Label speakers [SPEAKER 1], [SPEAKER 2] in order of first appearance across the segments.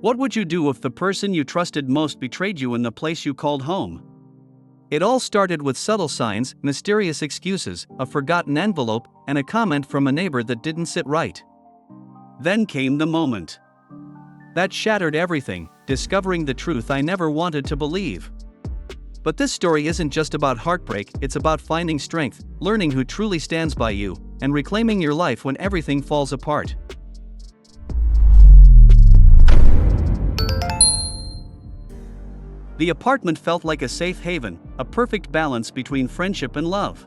[SPEAKER 1] What would you do if the person you trusted most betrayed you in the place you called home? It all started with subtle signs, mysterious excuses, a forgotten envelope, and a comment from a neighbor that didn't sit right. Then came the moment that shattered everything, discovering the truth I never wanted to believe. But this story isn't just about heartbreak, it's about finding strength, learning who truly stands by you, and reclaiming your life when everything falls apart. The apartment felt like a safe haven, a perfect balance between friendship and love.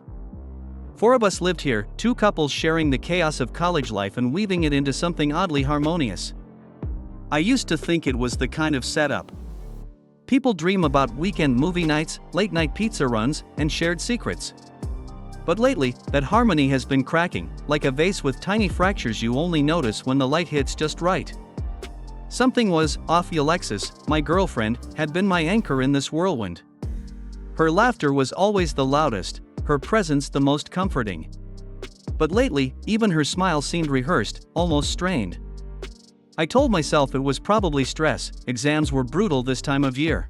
[SPEAKER 1] 4 of us lived here, 2 couples sharing the chaos of college life and weaving it into something oddly harmonious. I used to think it was the kind of setup people dream about: weekend movie nights, late-night pizza runs, and shared secrets. But lately, that harmony has been cracking, like a vase with tiny fractures you only notice when the light hits just right. Something was off. Alexis, my girlfriend, had been my anchor in this whirlwind. Her laughter was always the loudest, her presence the most comforting. But lately, even her smile seemed rehearsed, almost strained. I told myself it was probably stress, exams were brutal this time of year.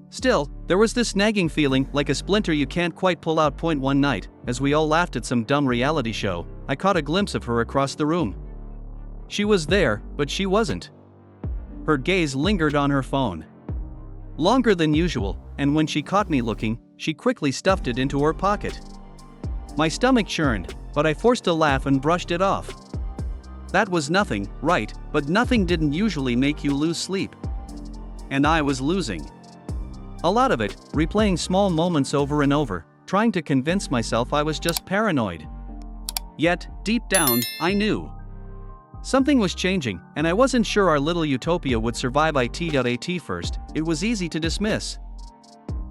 [SPEAKER 1] Still, there was this nagging feeling, like a splinter you can't quite pull out. One night, as we all laughed at some dumb reality show, I caught a glimpse of her across the room. She was there, but she wasn't. Her gaze lingered on her phone longer than usual, and when she caught me looking, she quickly stuffed it into her pocket. My stomach churned, but I forced a laugh and brushed it off. That was nothing, right? But nothing didn't usually make you lose sleep. And I was losing a lot of it, replaying small moments over and over, trying to convince myself I was just paranoid. Yet, deep down, I knew something was changing, and I wasn't sure our little utopia would survive. At first, it was easy to dismiss.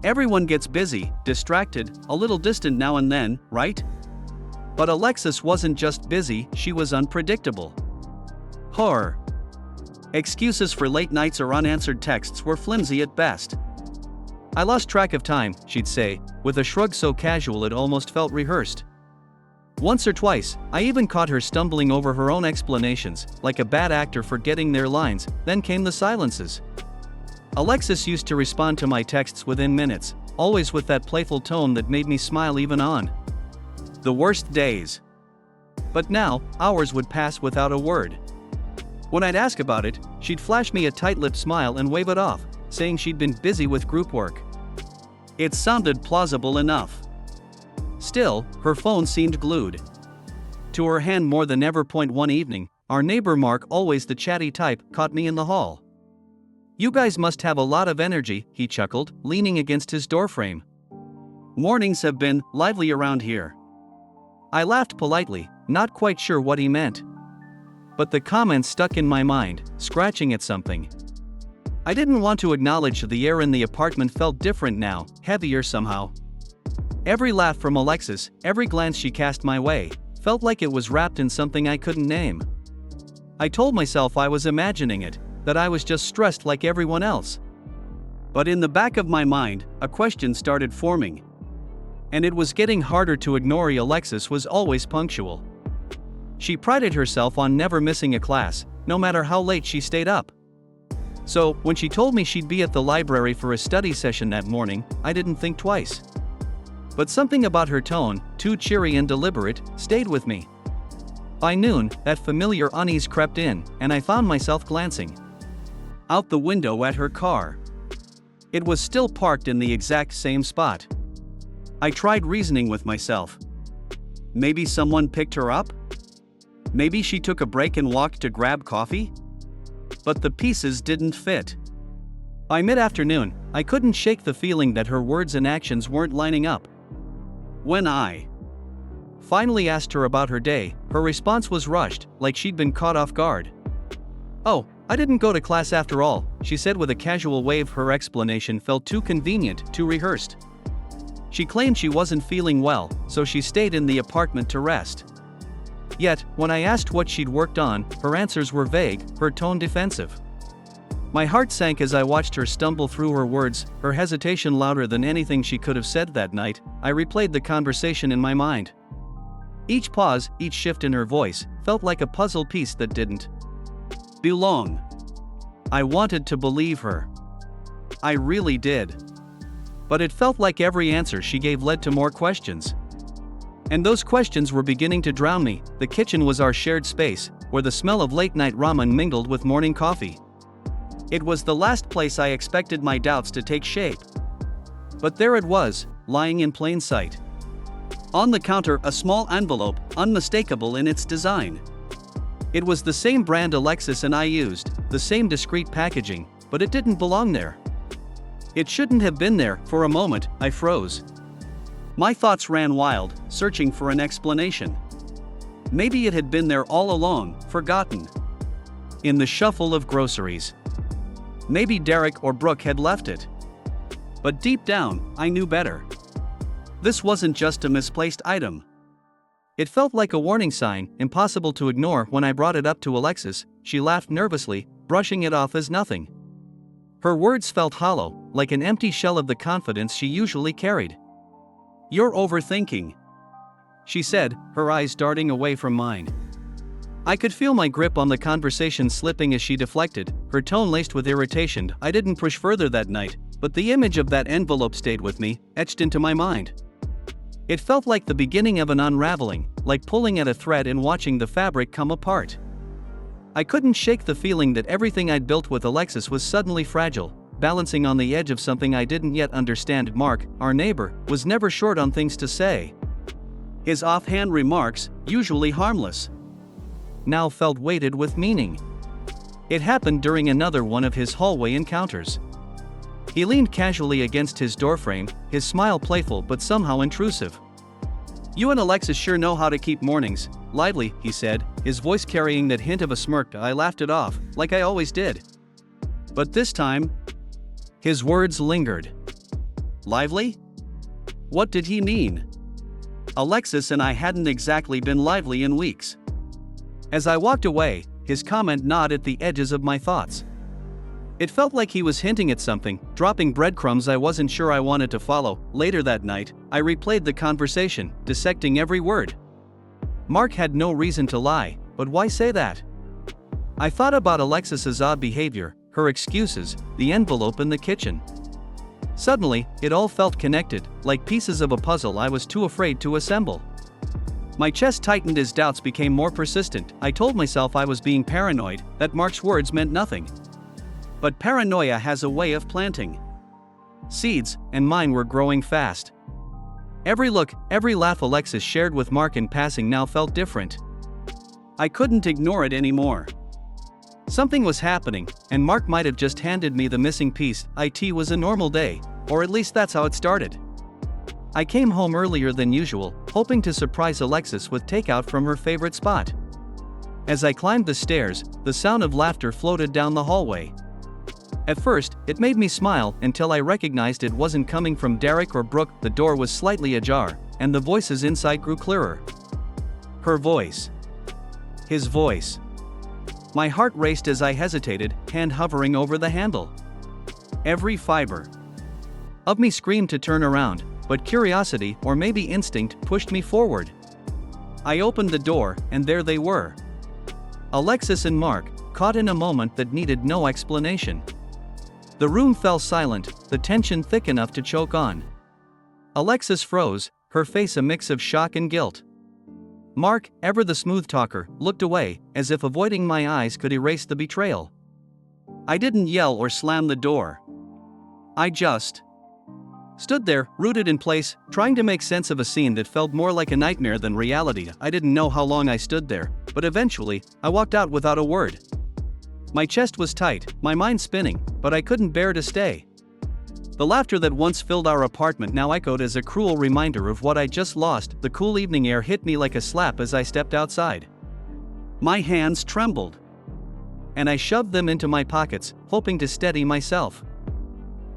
[SPEAKER 1] Everyone gets busy, distracted, a little distant now and then, right? But Alexis wasn't just busy, she was unpredictable. Her excuses for late nights or unanswered texts were flimsy at best. I lost track of time, she'd say, with a shrug so casual it almost felt rehearsed. Once or twice, I even caught her stumbling over her own explanations, like a bad actor forgetting their lines. Then came the silences. Alexis used to respond to my texts within minutes, always with that playful tone that made me smile even on the worst days. But now, hours would pass without a word. When I'd ask about it, she'd flash me a tight-lipped smile and wave it off, saying she'd been busy with group work. It sounded plausible enough. Still, her phone seemed glued to her hand more than ever. One evening, our neighbor Mark, always the chatty type, caught me in the hall. "You guys must have a lot of energy," he chuckled, leaning against his doorframe. "Mornings have been lively around here." I laughed politely, not quite sure what he meant. But the comment stuck in my mind, scratching at something. I didn't want to acknowledge the air in the apartment felt different now, heavier somehow. Every laugh from Alexis, every glance she cast my way, felt like it was wrapped in something I couldn't name. I told myself I was imagining it, that I was just stressed like everyone else. But in the back of my mind, a question started forming. And it was getting harder to ignore. Alexis was always punctual. She prided herself on never missing a class, no matter how late she stayed up. So, when she told me she'd be at the library for a study session that morning, I didn't think twice. But something about her tone, too cheery and deliberate, stayed with me. By noon, that familiar unease crept in, and I found myself glancing out the window at her car. It was still parked in the exact same spot. I tried reasoning with myself. Maybe someone picked her up? Maybe she took a break and walked to grab coffee? But the pieces didn't fit. By mid-afternoon, I couldn't shake the feeling that her words and actions weren't lining up. When I finally asked her about her day, her response was rushed, like she'd been caught off guard. "Oh, I didn't go to class after all," she said with a casual wave. Her explanation felt too convenient, too rehearsed. She claimed she wasn't feeling well, so she stayed in the apartment to rest. Yet, when I asked what she'd worked on, her answers were vague, her tone defensive. My heart sank as I watched her stumble through her words, her hesitation louder than anything she could have said that night. I replayed the conversation in my mind. Each pause, each shift in her voice, felt like a puzzle piece that didn't belong. I wanted to believe her. I really did. But it felt like every answer she gave led to more questions. And those questions were beginning to drown me. The kitchen was our shared space, where the smell of late-night ramen mingled with morning coffee. It was the last place I expected my doubts to take shape. But there it was, lying in plain sight. On the counter, a small envelope, unmistakable in its design. It was the same brand Alexis and I used, the same discreet packaging, but it didn't belong there. It shouldn't have been there. For a moment, I froze. My thoughts ran wild, searching for an explanation. Maybe it had been there all along, forgotten. In the shuffle of groceries. Maybe Derek or Brooke had left it. But deep down, I knew better. This wasn't just a misplaced item. It felt like a warning sign, impossible to ignore. When I brought it up to Alexis, she laughed nervously, brushing it off as nothing. Her words felt hollow, like an empty shell of the confidence she usually carried. "You're overthinking," she said, her eyes darting away from mine. I could feel my grip on the conversation slipping as she deflected, her tone laced with irritation. I didn't push further that night, but the image of that envelope stayed with me, etched into my mind. It felt like the beginning of an unraveling, like pulling at a thread and watching the fabric come apart. I couldn't shake the feeling that everything I'd built with Alexis was suddenly fragile, balancing on the edge of something I didn't yet understand. Mark, our neighbor, was never short on things to say. His offhand remarks, usually harmless, now felt weighted with meaning. It happened during another one of his hallway encounters. He leaned casually against his doorframe, his smile playful but somehow intrusive. "You and Alexis sure know how to keep mornings lively," he said, his voice carrying that hint of a smirk. I laughed it off, like I always did. But this time, his words lingered. Lively? What did he mean? Alexis and I hadn't exactly been lively in weeks. As I walked away, his comment gnawed at the edges of my thoughts. It felt like he was hinting at something, dropping breadcrumbs I wasn't sure I wanted to follow. Later that night, I replayed the conversation, dissecting every word. Mark had no reason to lie, but why say that? I thought about Alexis's odd behavior, her excuses, the envelope in the kitchen. Suddenly, it all felt connected, like pieces of a puzzle I was too afraid to assemble. My chest tightened as doubts became more persistent. I told myself I was being paranoid, that Mark's words meant nothing. But paranoia has a way of planting seeds, and mine were growing fast. Every look, every laugh Alexis shared with Mark in passing now felt different. I couldn't ignore it anymore. Something was happening, and Mark might have just handed me the missing piece. It was a normal day, or at least that's how it started. I came home earlier than usual, hoping to surprise Alexis with takeout from her favorite spot. As I climbed the stairs, the sound of laughter floated down the hallway. At first, it made me smile until I recognized it wasn't coming from Derek or Brooke. The door was slightly ajar, and the voices inside grew clearer. Her voice. His voice. My heart raced as I hesitated, hand hovering over the handle. Every fiber of me screamed to turn around, but curiosity, or maybe instinct, pushed me forward. I opened the door, and there they were. Alexis and Mark, caught in a moment that needed no explanation. The room fell silent, the tension thick enough to choke on. Alexis froze, her face a mix of shock and guilt. Mark, ever the smooth talker, looked away, as if avoiding my eyes could erase the betrayal. I didn't yell or slam the door. I just stood there, rooted in place, trying to make sense of a scene that felt more like a nightmare than reality. I didn't know how long I stood there, but eventually, I walked out without a word. My chest was tight, my mind spinning, but I couldn't bear to stay. The laughter that once filled our apartment now echoed as a cruel reminder of what I just lost. The cool evening air hit me like a slap as I stepped outside. My hands trembled, and I shoved them into my pockets, hoping to steady myself.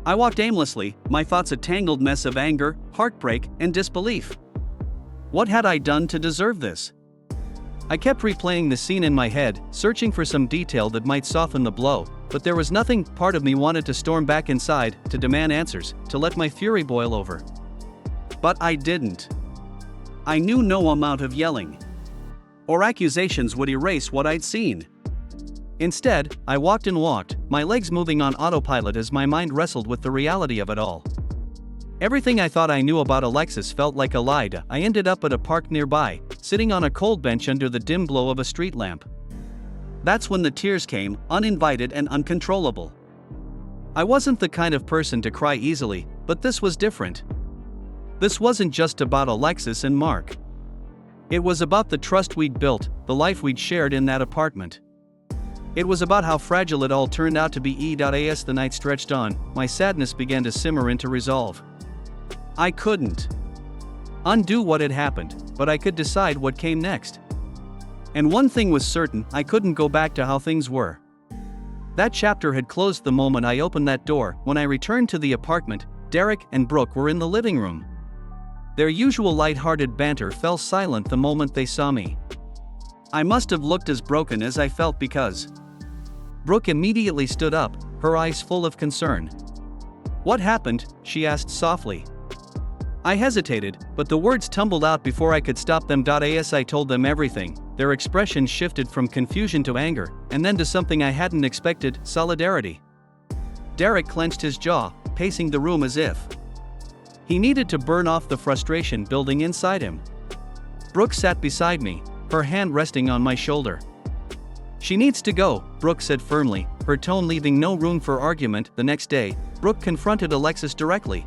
[SPEAKER 1] I walked aimlessly, my thoughts a tangled mess of anger, heartbreak, and disbelief. What had I done to deserve this? I kept replaying the scene in my head, searching for some detail that might soften the blow, but there was nothing. Part of me wanted to storm back inside, to demand answers, to let my fury boil over. But I didn't. I knew no amount of yelling or accusations would erase what I'd seen. Instead, I walked and walked, my legs moving on autopilot as my mind wrestled with the reality of it all. Everything I thought I knew about Alexis felt like a lie. I ended up at a park nearby, sitting on a cold bench under the dim glow of a street lamp. That's when the tears came, uninvited and uncontrollable. I wasn't the kind of person to cry easily, but this was different. This wasn't just about Alexis and Mark. It was about the trust we'd built, the life we'd shared in that apartment. It was about how fragile it all turned out to be. As the night stretched on, my sadness began to simmer into resolve. I couldn't undo what had happened, but I could decide what came next. And one thing was certain, I couldn't go back to how things were. That chapter had closed the moment I opened that door. When I returned to the apartment, Derek and Brooke were in the living room. Their usual light-hearted banter fell silent the moment they saw me. I must have looked as broken as I felt because Brooke immediately stood up, her eyes full of concern. "What happened?" she asked softly. I hesitated, but the words tumbled out before I could stop them. As I told them everything, their expression shifted from confusion to anger, and then to something I hadn't expected: solidarity. Derek clenched his jaw, pacing the room as if he needed to burn off the frustration building inside him. Brooke sat beside me, her hand resting on my shoulder. "She needs to go," Brooke said firmly, her tone leaving no room for argument. The next day, Brooke confronted Alexis directly.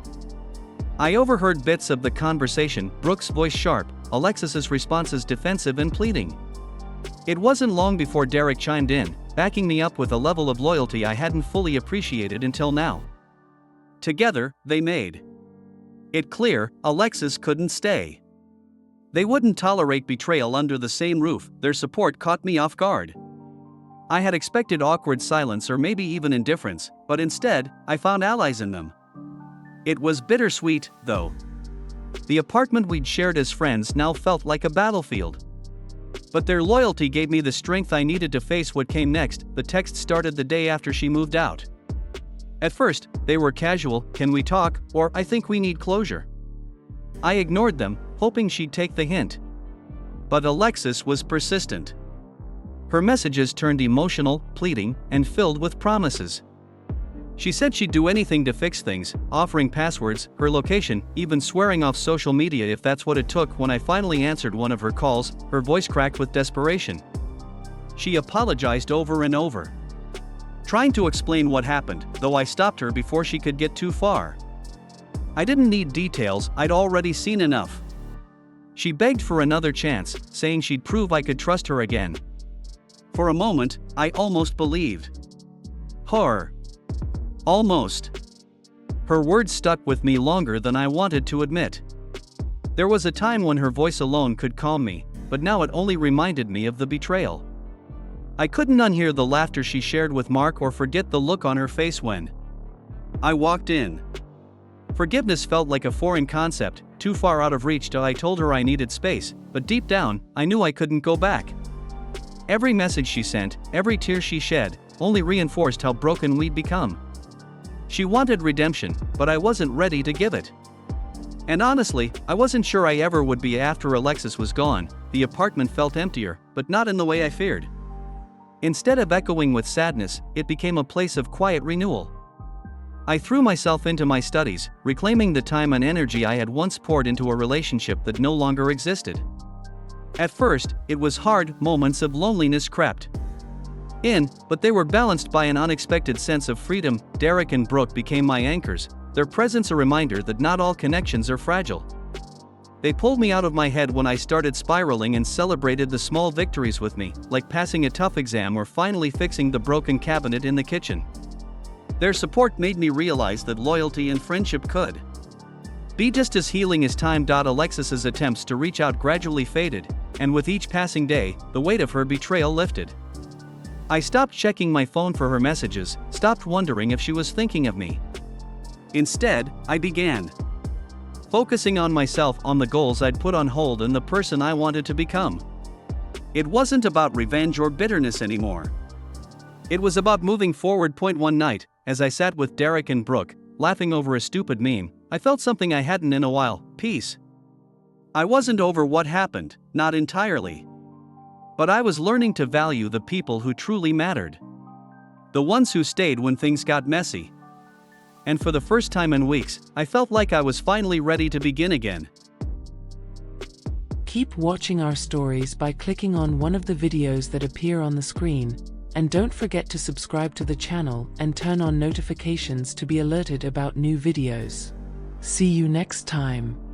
[SPEAKER 1] I overheard bits of the conversation, Brooke's voice sharp, Alexis's responses defensive and pleading. It wasn't long before Derek chimed in, backing me up with a level of loyalty I hadn't fully appreciated until now. Together, they made it clear Alexis couldn't stay. They wouldn't tolerate betrayal under the same roof. Their support caught me off guard. I had expected awkward silence or maybe even indifference, but instead, I found allies in them. It was bittersweet, though. The apartment we'd shared as friends now felt like a battlefield. But their loyalty gave me the strength I needed to face what came next. The text started the day after she moved out. At first, they were casual: "Can we talk?" or "I think we need closure." I ignored them, hoping she'd take the hint. But Alexis was persistent. Her messages turned emotional, pleading, and filled with promises. She said she'd do anything to fix things, offering passwords, her location, even swearing off social media if that's what it took. When I finally answered one of her calls, her voice cracked with desperation. She apologized over and over, trying to explain what happened, though I stopped her before she could get too far. I didn't need details, I'd already seen enough. She begged for another chance, saying she'd prove I could trust her again. For a moment, I almost believed her. Almost. Her words stuck with me longer than I wanted to admit. There was a time when her voice alone could calm me, but now it only reminded me of the betrayal. I couldn't unhear the laughter she shared with Mark or forget the look on her face when I walked in. Forgiveness felt like a foreign concept, too far out of reach. I told her I needed space, but deep down, I knew I couldn't go back. Every message she sent, every tear she shed, only reinforced how broken we'd become. She wanted redemption, but I wasn't ready to give it. And honestly, I wasn't sure I ever would be. After Alexis was gone, the apartment felt emptier, but not in the way I feared. Instead of echoing with sadness, it became a place of quiet renewal. I threw myself into my studies, reclaiming the time and energy I had once poured into a relationship that no longer existed. At first, it was hard. Moments of loneliness crept in, but they were balanced by an unexpected sense of freedom. Derek and Brooke became my anchors, their presence a reminder that not all connections are fragile. They pulled me out of my head when I started spiraling and celebrated the small victories with me, like passing a tough exam or finally fixing the broken cabinet in the kitchen. Their support made me realize that loyalty and friendship could be just as healing as time. Alexis's attempts to reach out gradually faded, and with each passing day, the weight of her betrayal lifted. I stopped checking my phone for her messages, stopped wondering if she was thinking of me. Instead, I began focusing on myself, on the goals I'd put on hold, and the person I wanted to become. It wasn't about revenge or bitterness anymore. It was about moving forward. One night, as I sat with Derek and Brooke, laughing over a stupid meme, I felt something I hadn't in a while: peace. I wasn't over what happened, not entirely. But I was learning to value the people who truly mattered. The ones who stayed when things got messy. And for the first time in weeks, I felt like I was finally ready to begin again.
[SPEAKER 2] Keep watching our stories by clicking on one of the videos that appear on the screen, and don't forget to subscribe to the channel and turn on notifications to be alerted about new videos. See you next time.